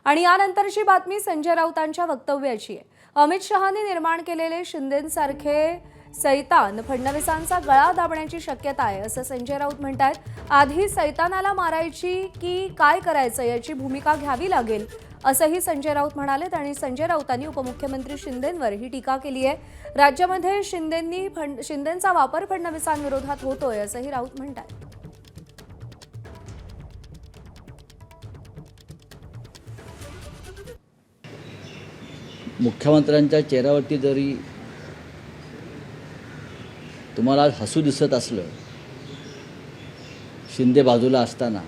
आणि यानंतरची बातमी संजय राऊतांच्या वक्तव्याची आहे। अमित शहांनी निर्माण केलेले शिंदेंसारखे सैतान फडणवीसांचा गळा दाबण्याची शक्यता आहे असं संजय राऊत म्हणतात। आधी सैतानाला मारायची की काय करायचं याची भूमिका घ्यावी लागेल असंही संजय राऊत म्हणाले। आणि संजय राऊतांनी उपमुख्यमंत्री शिंदेंवर ही टीका केली आहे। राज्यामध्ये शिंदेंचा वापर फडणवीसांविरोधात होतोय असंही राऊत म्हणतात। मुख्यमंत्र्यांच्या चेहऱ्यावरती जरी तुम्हाला हसू दिसत असलं शिंदे बाजूला असताना,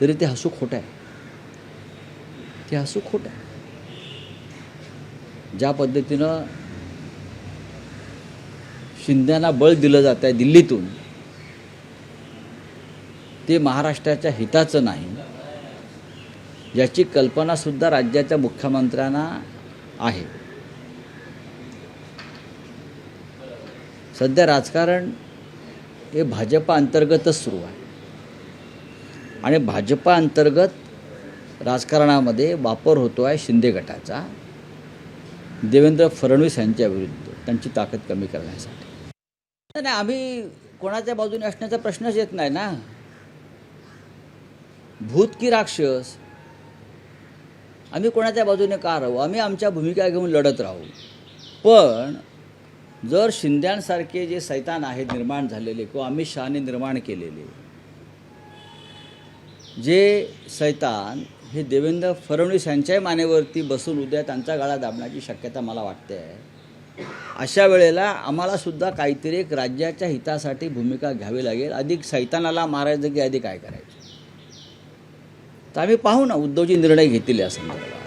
तरी ते हसू खोटं आहे। ते हसू खोटं आहे। ज्या पद्धतीनं शिंदेंना बळ दिलं जात आहे दिल्लीतून, ते महाराष्ट्राच्या हिताचं नाही याची कल्पनासुद्धा राज्याच्या मुख्यमंत्र्यांना आहे। सध्या राजकारण हे भाजपा अंतर्गतच सुरू आहे आणि भाजपा अंतर्गत राजकारणामध्ये वापर होतो आहे शिंदे गटाचा देवेंद्र फडणवीस यांच्या विरुद्ध त्यांची ताकद कमी करण्यासाठी। नाही, आम्ही कोणाच्या बाजूने असण्याचा प्रश्नच येत नाही ना। भूत की राक्षस, आम्ही कोणाच्या बाजूने का राहू? आम्ही आमच्या भूमिका घेऊन लढत राहू। पण जर शिंद्यांसारखे जे सैतान आहेत निर्माण झालेले किंवा अमित शहाने निर्माण केलेले जे सैतान हे देवेंद्र फडणवीस यांच्याही मानेवरती बसून उद्या त्यांचा गळा दाबण्याची शक्यता मला वाटते आहे। अशा वेळेला आम्हालासुद्धा काहीतरी एक राज्याच्या हितासाठी भूमिका घ्यावी लागेल। अधिक सैतानाला मारायचं की अधिक काय करायचं, तर आम्ही पाहू ना उद्धवजी निर्णय घेतील या संदर्भात।